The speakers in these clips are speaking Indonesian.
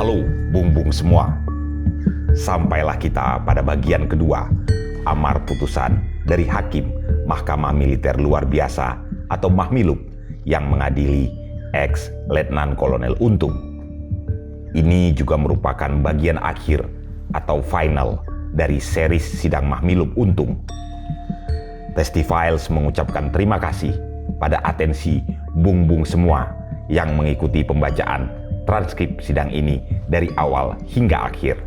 Halo bung-bung semua, sampailah kita pada bagian kedua amar putusan dari Hakim Mahkamah Militer Luar Biasa atau Mahmilub yang mengadili ex-Letnan Kolonel Untung. Ini juga merupakan bagian akhir atau final dari series sidang Mahmilub Untung. Testifiles mengucapkan terima kasih pada atensi bung-bung semua yang mengikuti pembacaan transkrip sidang ini dari awal hingga akhir.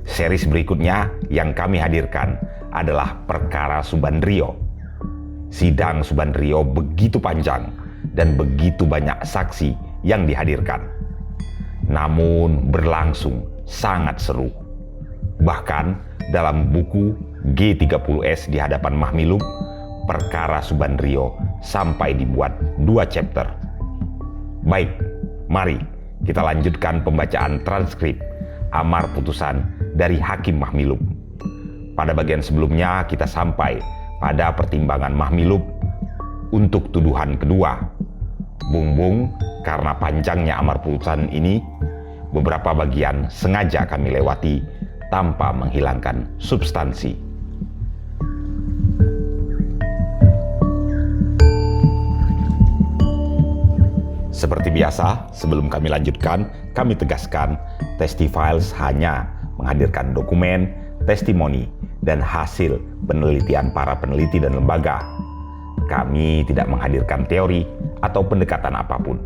Series berikutnya yang kami hadirkan adalah perkara Subandrio. Sidang Subandrio begitu panjang dan begitu banyak saksi yang dihadirkan. Namun berlangsung sangat seru. Bahkan dalam buku G30S di hadapan Mahmilub, perkara Subandrio sampai dibuat 2 chapter. Baik, mari kita lanjutkan pembacaan transkrip amar putusan dari Hakim Mahmilub. Pada bagian sebelumnya kita sampai pada pertimbangan Mahmilub untuk tuduhan kedua. Bung-bung, karena panjangnya amar putusan ini, beberapa bagian sengaja kami lewati tanpa menghilangkan substansi. Seperti biasa, sebelum kami lanjutkan, kami tegaskan Testifiles hanya menghadirkan dokumen, testimoni, dan hasil penelitian para peneliti dan lembaga. Kami tidak menghadirkan teori atau pendekatan apapun.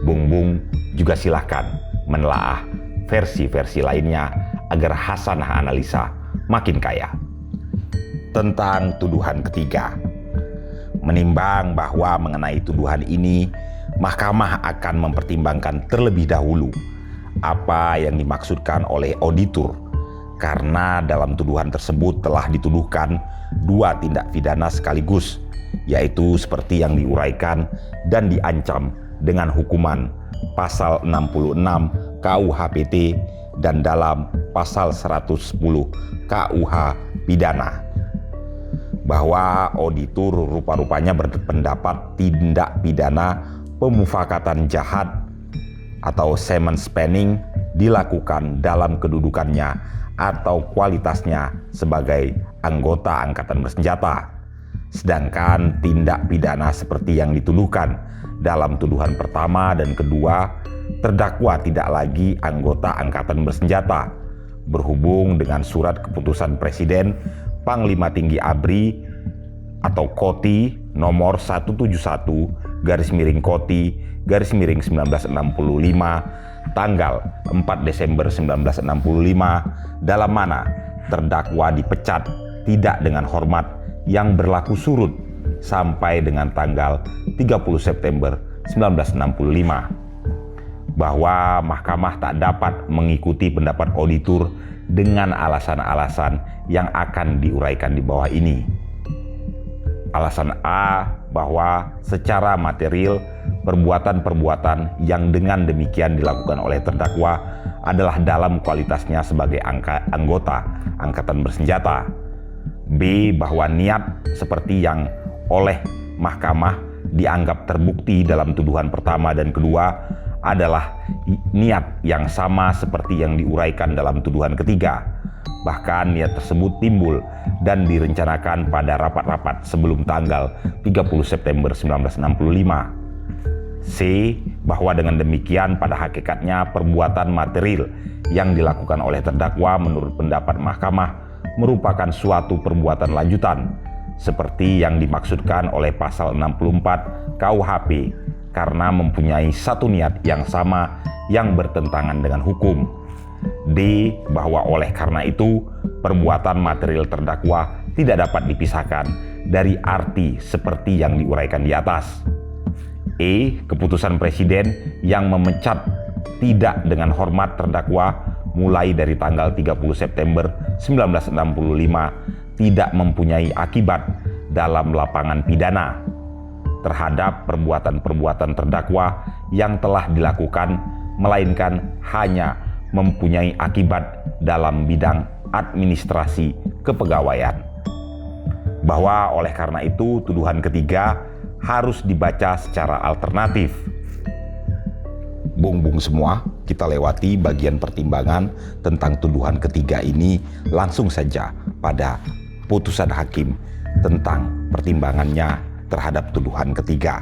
Bung-bung juga silahkan menelaah versi-versi lainnya agar hasanah analisa makin kaya. Tentang tuduhan ketiga, menimbang bahwa mengenai tuduhan ini, Mahkamah akan mempertimbangkan terlebih dahulu apa yang dimaksudkan oleh auditor, karena dalam tuduhan tersebut telah dituduhkan 2 tindak pidana sekaligus, yaitu seperti yang diuraikan dan diancam dengan hukuman pasal 66 KUH-PT dan dalam pasal 110 KUH pidana. Bahwa auditor rupa-rupanya berpendapat tindak pidana pemufakatan jahat atau semen spanning dilakukan dalam kedudukannya atau kualitasnya sebagai anggota angkatan bersenjata. Sedangkan tindak pidana seperti yang dituduhkan dalam tuduhan pertama dan kedua, terdakwa tidak lagi anggota angkatan bersenjata, berhubung dengan surat keputusan Presiden Panglima Tinggi ABRI atau KOTI nomor 171/KOTI/1965 tanggal 4 Desember 1965, dalam mana terdakwa dipecat tidak dengan hormat yang berlaku surut sampai dengan tanggal 30 September 1965. Bahwa Mahkamah tak dapat mengikuti pendapat auditor dengan alasan-alasan yang akan diuraikan di bawah ini. Alasan A, bahwa secara material perbuatan-perbuatan yang dengan demikian dilakukan oleh terdakwa adalah dalam kualitasnya sebagai anggota angkatan bersenjata. B, bahwa niat seperti yang oleh Mahkamah dianggap terbukti dalam tuduhan pertama dan kedua adalah niat yang sama seperti yang diuraikan dalam tuduhan ketiga. Bahkan niat tersebut timbul dan direncanakan pada rapat-rapat sebelum tanggal 30 September 1965. C, bahwa dengan demikian pada hakikatnya perbuatan material yang dilakukan oleh terdakwa menurut pendapat Mahkamah merupakan suatu perbuatan lanjutan seperti yang dimaksudkan oleh pasal 64 KUHP karena mempunyai satu niat yang sama yang bertentangan dengan hukum. D, bahwa oleh karena itu perbuatan material terdakwa tidak dapat dipisahkan dari arti seperti yang diuraikan di atas. E, keputusan Presiden yang memecat tidak dengan hormat terdakwa mulai dari tanggal 30 September 1965 tidak mempunyai akibat dalam lapangan pidana terhadap perbuatan-perbuatan terdakwa yang telah dilakukan, melainkan hanya mempunyai akibat dalam bidang administrasi kepegawaian. Bahwa oleh karena itu tuduhan ketiga harus dibaca secara alternatif. Bung-bung semua, kita lewati bagian pertimbangan tentang tuduhan ketiga ini langsung saja pada putusan hakim tentang pertimbangannya terhadap tuduhan ketiga.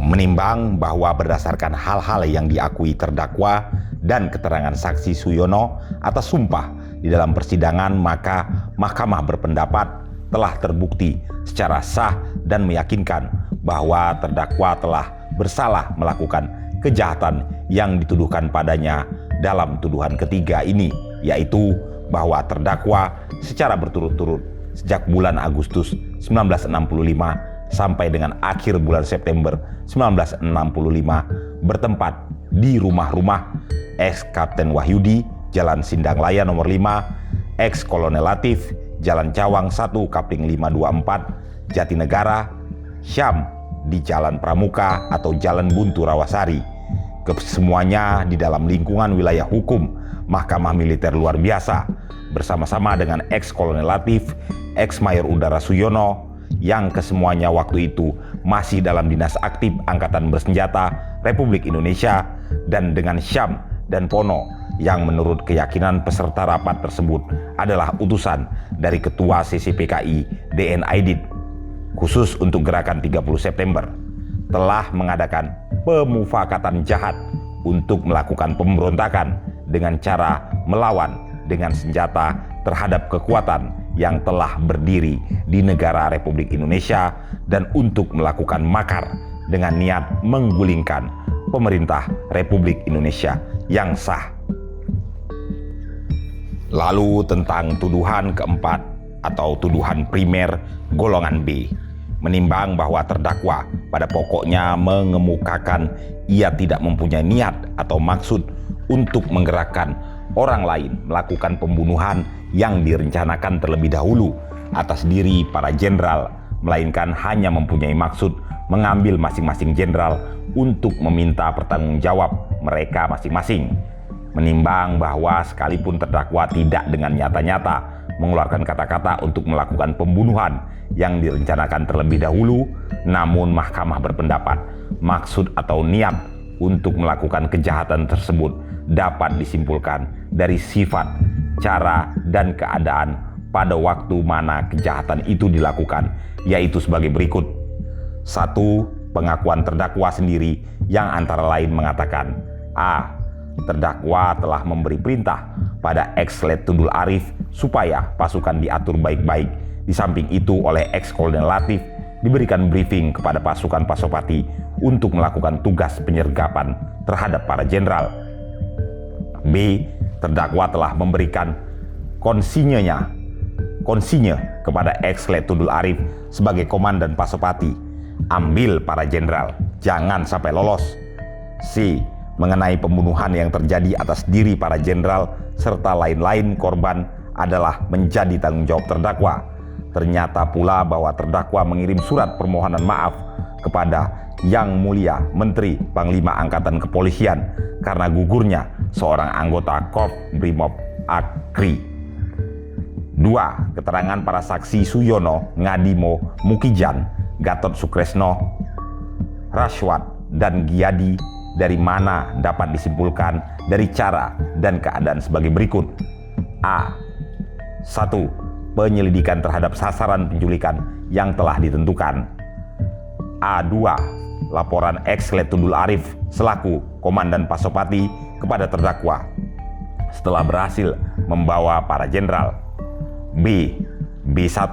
Menimbang bahwa berdasarkan hal-hal yang diakui terdakwa dan keterangan saksi Suyono atas sumpah di dalam persidangan, maka Mahkamah berpendapat telah terbukti secara sah dan meyakinkan bahwa terdakwa telah bersalah melakukan kejahatan yang dituduhkan padanya dalam tuduhan ketiga ini, yaitu bahwa terdakwa secara berturut-turut sejak bulan Agustus 1965 sampai dengan akhir bulan September 1965 bertempat di rumah-rumah ex-Kapten Wahyudi, Jalan Sindang Laya nomor 5, ex-Kolonel Latif, Jalan Cawang 1, Kapling 524, Jatinegara, Syam di Jalan Pramuka atau Jalan Buntu Rawasari. Kesemuanya di dalam lingkungan wilayah hukum Mahkamah Militer Luar Biasa bersama-sama dengan ex-Kolonel Latif, ex-Mayor Udara Suyono, yang kesemuanya waktu itu masih dalam dinas aktif Angkatan Bersenjata Republik Indonesia, dan dengan Syam dan Pono yang menurut keyakinan peserta rapat tersebut adalah utusan dari Ketua CCPKI DN Aidit khusus untuk gerakan 30 September, telah mengadakan pemufakatan jahat untuk melakukan pemberontakan dengan cara melawan dengan senjata terhadap kekuatan yang telah berdiri di negara Republik Indonesia dan untuk melakukan makar dengan niat menggulingkan pemerintah Republik Indonesia yang sah. Lalu tentang tuduhan keempat atau tuduhan primer golongan B, menimbang bahwa terdakwa pada pokoknya mengemukakan ia tidak mempunyai niat atau maksud untuk menggerakkan orang lain melakukan pembunuhan yang direncanakan terlebih dahulu atas diri para jenderal, melainkan hanya mempunyai maksud mengambil masing-masing jenderal untuk meminta pertanggungjawab mereka masing-masing. Menimbang bahwa sekalipun terdakwa tidak dengan nyata-nyata mengeluarkan kata-kata untuk melakukan pembunuhan yang direncanakan terlebih dahulu, namun Mahkamah berpendapat maksud atau niat untuk melakukan kejahatan tersebut dapat disimpulkan dari sifat, cara, dan keadaan pada waktu mana kejahatan itu dilakukan, yaitu sebagai berikut. 1. Pengakuan terdakwa sendiri yang antara lain mengatakan: A. Terdakwa telah memberi perintah pada ex-Let Tundul Arif supaya pasukan diatur baik-baik. Di samping itu oleh ex-Kolonel Latif diberikan briefing kepada pasukan Pasopati untuk melakukan tugas penyergapan terhadap para jenderal. B. Terdakwa telah memberikan konsinye kepada ex-Let Tundul Arif sebagai komandan Pasopati, ambil para jenderal, jangan sampai lolos. C. Mengenai pembunuhan yang terjadi atas diri para jenderal serta lain-lain korban adalah menjadi tanggung jawab terdakwa. Ternyata pula bahwa terdakwa mengirim surat permohonan maaf kepada Yang Mulia Menteri Panglima Angkatan Kepolisian karena gugurnya seorang anggota Korps Brimob Akri. 2. Keterangan para saksi Suyono, Ngadimo, Mukijan, Gatot Sukresno, Rashwat, dan Giyadi dari mana dapat disimpulkan dari cara dan keadaan sebagai berikut. A. 1. Penyelidikan terhadap sasaran penculikan yang telah ditentukan. A2. Laporan ex-Let Tundul Arif selaku Komandan Pasopati kepada terdakwa setelah berhasil membawa para jenderal. B1.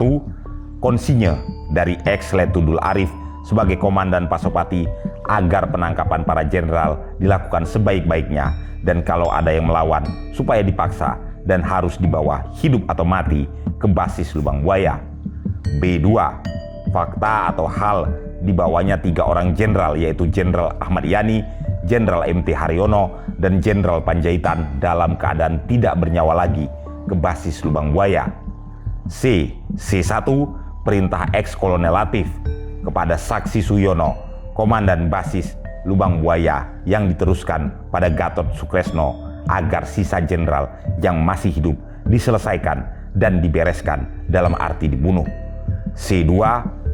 Konsinye dari ex-Let Tundul Arif sebagai Komandan Pasopati agar penangkapan para jenderal dilakukan sebaik-baiknya, dan kalau ada yang melawan supaya dipaksa dan harus dibawa hidup atau mati ke basis Lubang Buaya. B2. Fakta atau hal dibawanya 3 orang jenderal, yaitu Jenderal Ahmad Yani, Jenderal MT Haryono, dan Jenderal Panjaitan dalam keadaan tidak bernyawa lagi ke basis Lubang Buaya. C1. Perintah ex-Kolonel Latif kepada saksi Suyono, Komandan Basis Lubang Buaya, yang diteruskan pada Gatot Sukresno agar sisa jenderal yang masih hidup diselesaikan dan dibereskan dalam arti dibunuh. C2.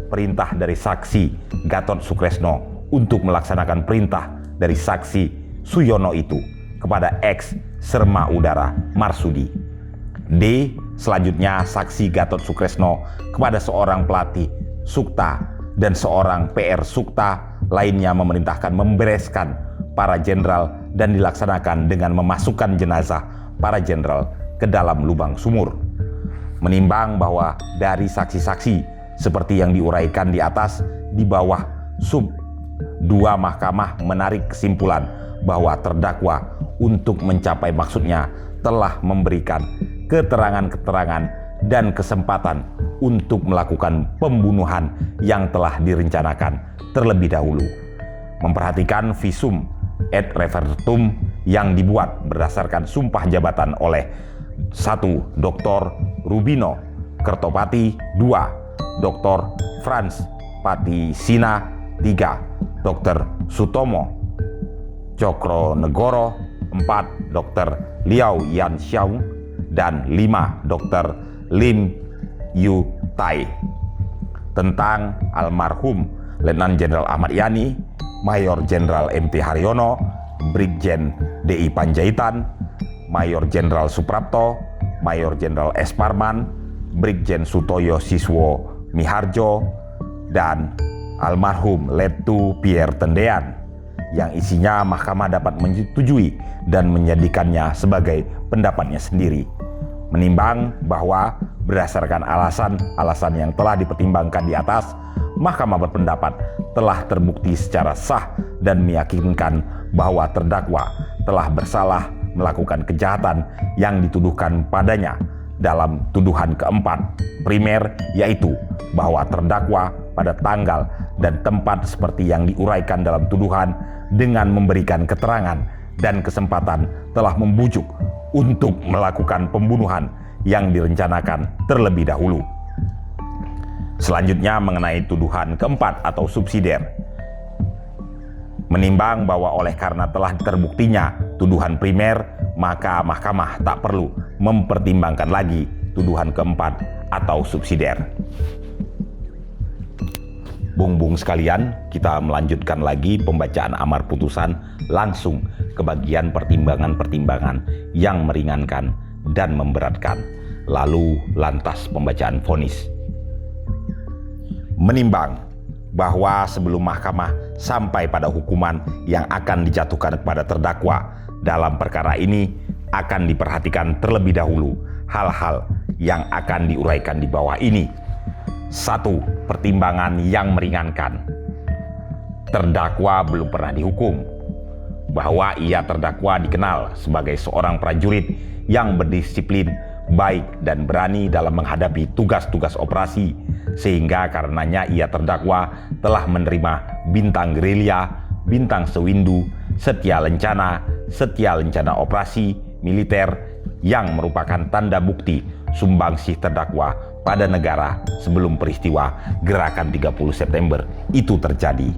Perintah dari saksi Gatot Sukresno untuk melaksanakan perintah dari saksi Suyono itu kepada ex Serma Udara Marsudi. D. Selanjutnya saksi Gatot Sukresno kepada seorang pelatih Sukta dan seorang PR Sukta lainnya memerintahkan membereskan para jenderal dan dilaksanakan dengan memasukkan jenazah para jenderal ke dalam lubang sumur. Menimbang bahwa dari saksi-saksi seperti yang diuraikan di atas, di bawah sub 2 mahkamah menarik kesimpulan bahwa terdakwa untuk mencapai maksudnya telah memberikan keterangan-keterangan dan kesempatan untuk melakukan pembunuhan yang telah direncanakan terlebih dahulu. Memperhatikan visum et repertum yang dibuat berdasarkan sumpah jabatan oleh 1. Dr. Rubino Kertopati, 2. Dr. Franz Patisina, 3. Dr. Sutomo Cokronegoro, 4. Dr. Liao Yanxiang, dan 5. Dr. Lim Yu Tai. Tentang almarhum Letnan Jenderal Ahmad Yani, Mayor Jenderal M.T. Haryono, Brigjen D.I. Panjaitan, Mayor Jenderal Suprapto, Mayor Jenderal S. Parman, Brigjen Sutoyo Siswo Miharjo, dan almarhum Letu Pierre Tendean, yang isinya mahkamah dapat menyetujui dan menjadikannya sebagai pendapatnya sendiri. Menimbang bahwa berdasarkan alasan-alasan yang telah dipertimbangkan di atas, mahkamah berpendapat telah terbukti secara sah dan meyakinkan bahwa terdakwa telah bersalah melakukan kejahatan yang dituduhkan padanya dalam tuduhan keempat primer, yaitu bahwa terdakwa pada tanggal dan tempat seperti yang diuraikan dalam tuduhan dengan memberikan keterangan dan kesempatan telah membujuk untuk melakukan pembunuhan yang direncanakan terlebih dahulu. Selanjutnya mengenai tuduhan keempat atau subsidiar. Menimbang bahwa oleh karena telah terbuktinya tuduhan primer, maka mahkamah tak perlu mempertimbangkan lagi tuduhan keempat atau subsidiar. Bung-bung sekalian, kita melanjutkan lagi pembacaan amar putusan langsung ke bagian pertimbangan-pertimbangan yang meringankan dan memberatkan. Lalu lantas pembacaan vonis. Menimbang bahwa sebelum mahkamah sampai pada hukuman yang akan dijatuhkan kepada terdakwa dalam perkara ini, akan diperhatikan terlebih dahulu hal-hal yang akan diuraikan di bawah ini. 1. Pertimbangan yang meringankan. Terdakwa belum pernah dihukum. Bahwa ia terdakwa dikenal sebagai seorang prajurit yang berdisiplin, baik dan berani dalam menghadapi tugas-tugas operasi, sehingga karenanya ia terdakwa telah menerima bintang gerilya, bintang sewindu, setia lencana operasi militer yang merupakan tanda bukti sumbangsih terdakwa pada negara sebelum peristiwa Gerakan 30 September itu terjadi.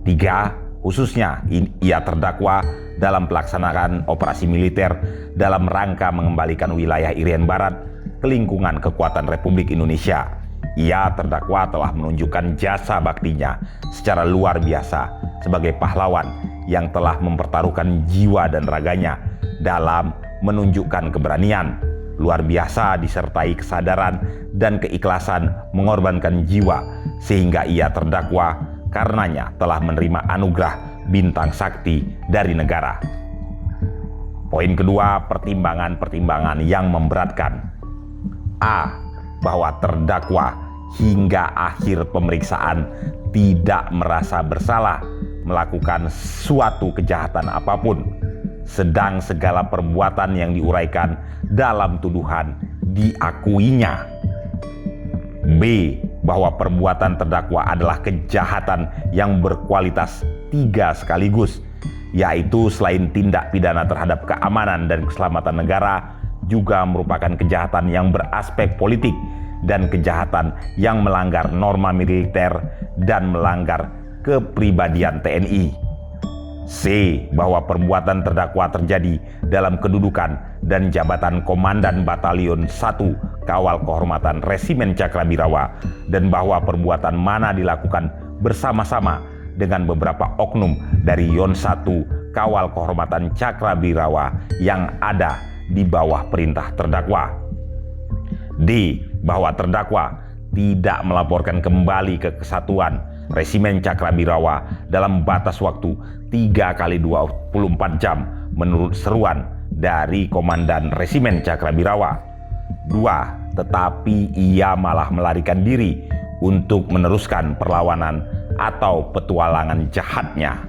3. Khususnya ia terdakwa dalam pelaksanaan operasi militer dalam rangka mengembalikan wilayah Irian Barat ke lingkungan kekuatan Republik Indonesia. Ia terdakwa telah menunjukkan jasa baktinya secara luar biasa sebagai pahlawan yang telah mempertaruhkan jiwa dan raganya dalam menunjukkan keberanian luar biasa disertai kesadaran dan keikhlasan mengorbankan jiwa, sehingga ia terdakwa karenanya telah menerima anugerah bintang sakti dari negara. Poin kedua, pertimbangan-pertimbangan yang memberatkan. A. Bahwa terdakwa hingga akhir pemeriksaan tidak merasa bersalah melakukan suatu kejahatan apapun, sedang segala perbuatan yang diuraikan dalam tuduhan diakuinya. B. Bahwa perbuatan terdakwa adalah kejahatan yang berkualitas 3 sekaligus, yaitu selain tindak pidana terhadap keamanan dan keselamatan negara, juga merupakan kejahatan yang beraspek politik dan kejahatan yang melanggar norma militer dan melanggar kepribadian TNI. C. Bahwa perbuatan terdakwa terjadi dalam kedudukan dan jabatan Komandan Batalion 1 Kawal Kehormatan Resimen Cakrabirawa, dan bahwa perbuatan mana dilakukan bersama-sama dengan beberapa oknum dari Yon 1 Kawal Kehormatan Cakrabirawa yang ada di bawah perintah terdakwa. D. Bahwa terdakwa tidak melaporkan kembali ke Kesatuan Resimen Cakrabirawa dalam batas waktu 3 kali 24 jam menurut seruan dari Komandan Resimen Cakrabirawa. 2. Tetapi ia malah melarikan diri untuk meneruskan perlawanan atau petualangan jahatnya.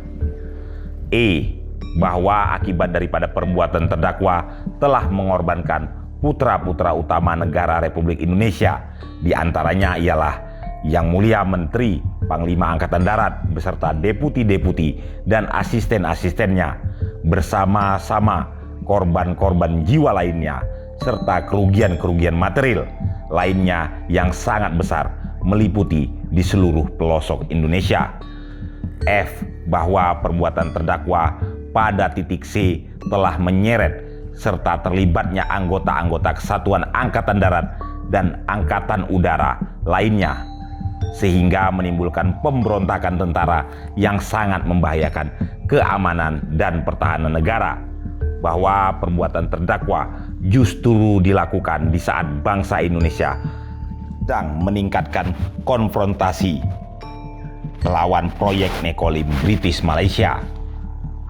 E. Bahwa akibat daripada perbuatan terdakwa telah mengorbankan putra-putra utama negara Republik Indonesia, di antaranya ialah Yang Mulia Menteri Panglima Angkatan Darat beserta deputi-deputi dan asisten-asistennya bersama-sama korban-korban jiwa lainnya serta kerugian-kerugian material lainnya yang sangat besar meliputi di seluruh pelosok Indonesia. F. Bahwa perbuatan terdakwa pada titik C telah menyeret serta terlibatnya anggota-anggota Kesatuan Angkatan Darat dan Angkatan Udara lainnya, sehingga menimbulkan pemberontakan tentara yang sangat membahayakan keamanan dan pertahanan negara. Bahwa perbuatan terdakwa justru dilakukan di saat bangsa Indonesia sedang meningkatkan konfrontasi melawan proyek Nekolim British Malaysia.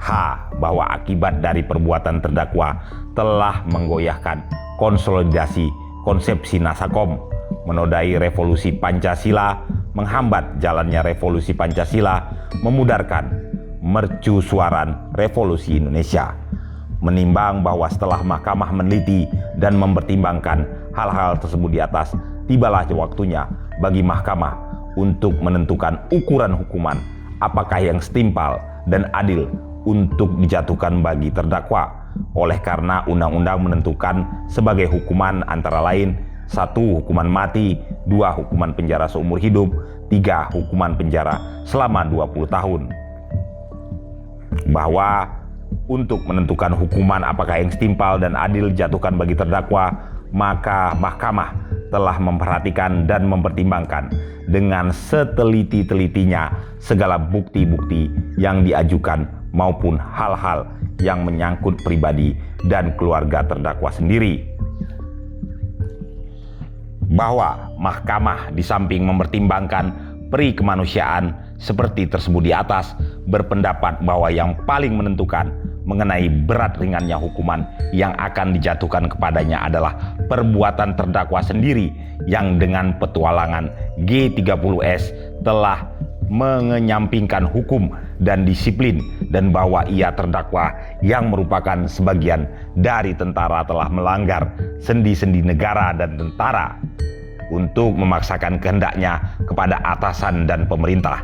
H. Bahwa akibat dari perbuatan terdakwa telah menggoyahkan konsolidasi konsepsi Nasakom, menodai revolusi Pancasila, menghambat jalannya revolusi Pancasila, memudarkan mercusuaran revolusi Indonesia. Menimbang bahwa setelah mahkamah meneliti dan mempertimbangkan hal-hal tersebut di atas, tibalah waktunya bagi mahkamah untuk menentukan ukuran hukuman apakah yang setimpal dan adil untuk dijatuhkan bagi terdakwa. Oleh karena undang-undang menentukan sebagai hukuman antara lain: 1. Hukuman mati, 2. Hukuman penjara seumur hidup, 3. Hukuman penjara selama 20 tahun. Bahwa untuk menentukan hukuman apakah yang setimpal dan adil dijatuhkan bagi terdakwa, maka mahkamah telah memperhatikan dan mempertimbangkan dengan seteliti-telitinya segala bukti-bukti yang diajukan maupun hal-hal yang menyangkut pribadi dan keluarga terdakwa sendiri. Bahwa mahkamah di samping mempertimbangkan peri kemanusiaan seperti tersebut di atas, berpendapat bahwa yang paling menentukan mengenai berat ringannya hukuman yang akan dijatuhkan kepadanya adalah perbuatan terdakwa sendiri yang dengan petualangan G30S telah mengenyampingkan hukum dan disiplin, dan bahwa ia terdakwa yang merupakan sebagian dari tentara telah melanggar sendi-sendi negara dan tentara untuk memaksakan kehendaknya kepada atasan dan pemerintah,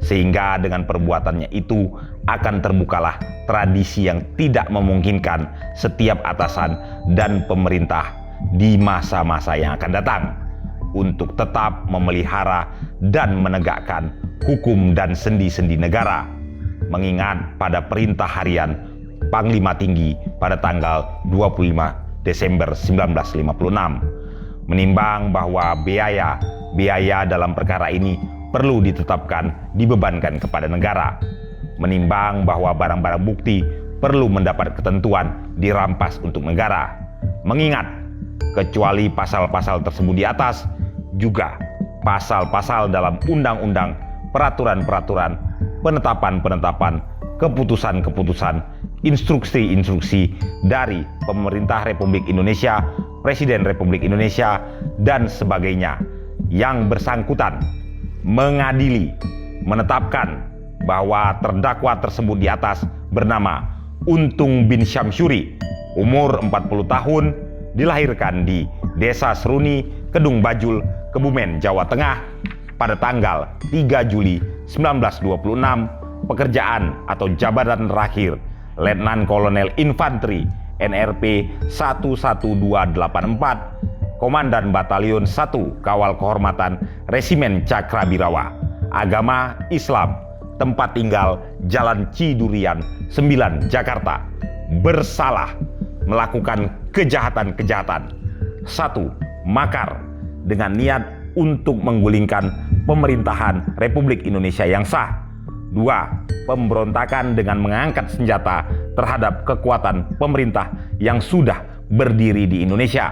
sehingga dengan perbuatannya itu akan terbukalah tradisi yang tidak memungkinkan setiap atasan dan pemerintah di masa-masa yang akan datang untuk tetap memelihara dan menegakkan hukum dan sendi-sendi negara, mengingat pada perintah harian Panglima Tinggi pada tanggal 25 Desember 1956, menimbang bahwa biaya dalam perkara ini perlu ditetapkan dibebankan kepada negara, menimbang bahwa barang-barang bukti perlu mendapat ketentuan dirampas untuk negara, mengingat kecuali pasal-pasal tersebut di atas, juga pasal-pasal dalam undang-undang, peraturan-peraturan, penetapan-penetapan, keputusan-keputusan, instruksi-instruksi dari pemerintah Republik Indonesia, Presiden Republik Indonesia, dan sebagainya yang bersangkutan mengadili, menetapkan bahwa terdakwa tersebut di atas bernama Untung bin Syamsuri, umur 40 tahun, dilahirkan di Desa Seruni, Kedung Bajul, Kebumen, Jawa Tengah pada tanggal 3 Juli 1926, pekerjaan atau jabatan terakhir Letnan Kolonel Infanteri NRP 11284, Komandan Batalion 1 Kawal Kehormatan Resimen Cakrabirawa, agama Islam, tempat tinggal Jalan Cidurian 9, Jakarta, bersalah melakukan kejahatan-kejahatan. 1. Makar dengan niat untuk menggulingkan pemerintahan Republik Indonesia yang sah. 2. Pemberontakan dengan mengangkat senjata terhadap kekuatan pemerintah yang sudah berdiri di Indonesia.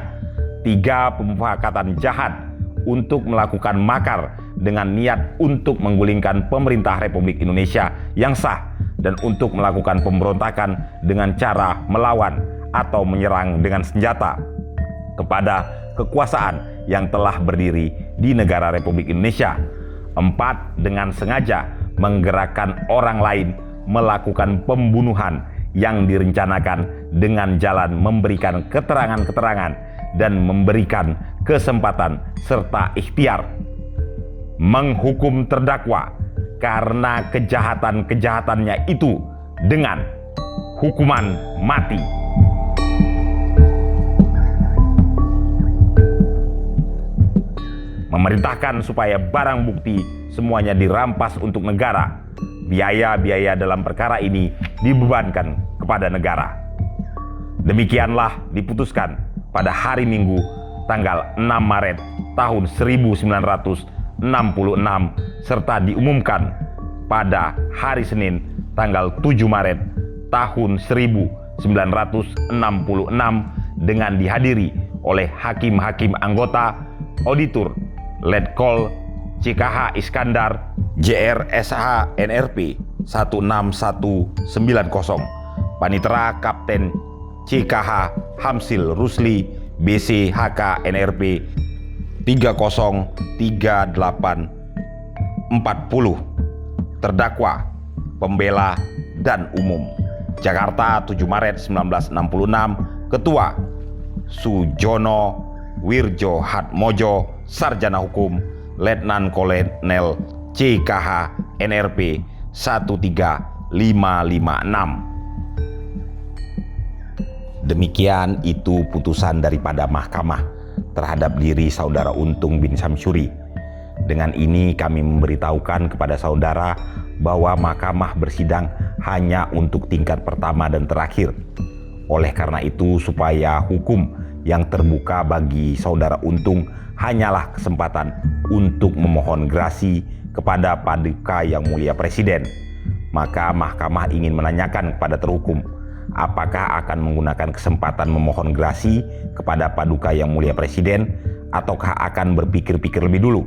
3. Pemufakatan jahat untuk melakukan makar dengan niat untuk menggulingkan pemerintah Republik Indonesia yang sah dan untuk melakukan pemberontakan dengan cara melawan atau menyerang dengan senjata kepada kekuasaan yang telah berdiri di negara Republik Indonesia. 4. Dengan sengaja menggerakkan orang lain melakukan pembunuhan yang direncanakan dengan jalan memberikan keterangan-keterangan dan memberikan kesempatan serta ikhtiar. Menghukum terdakwa karena kejahatan-kejahatannya itu dengan hukuman mati. Memerintahkan supaya barang bukti semuanya dirampas untuk negara. Biaya-biaya dalam perkara ini dibebankan kepada negara. Demikianlah diputuskan pada hari Minggu tanggal 6 Maret tahun 1966 serta diumumkan pada hari Senin tanggal 7 Maret tahun 1966 dengan dihadiri oleh hakim-hakim anggota, auditor Letkol CKH Iskandar JRSH NRP 16190, Panitera Kapten CKH Hamsil Rusli BCHK NRP 303840, terdakwa, pembela, dan umum. Jakarta 7 Maret 1966, Ketua Sujono Wirjo Hatmojo, Sarjana Hukum, Letnan Kolonel CKH NRP 13556. Demikian itu putusan daripada mahkamah terhadap diri saudara Untung bin Syamsuri. Dengan ini kami memberitahukan kepada saudara bahwa mahkamah bersidang hanya untuk tingkat pertama dan terakhir. Oleh karena itu, supaya hukum yang terbuka bagi saudara Untung hanyalah kesempatan untuk memohon grasi kepada Paduka Yang Mulia Presiden, maka mahkamah ingin menanyakan kepada terhukum, apakah akan menggunakan kesempatan memohon grasi kepada Paduka Yang Mulia Presiden ataukah akan berpikir-pikir lebih dulu?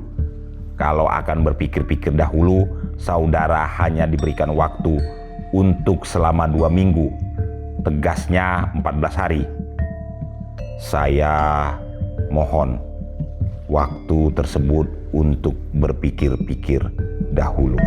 Kalau akan berpikir-pikir dahulu, saudara hanya diberikan waktu untuk selama 2 minggu, tegasnya 14 hari. Saya mohon waktu tersebut untuk berpikir-pikir dahulu.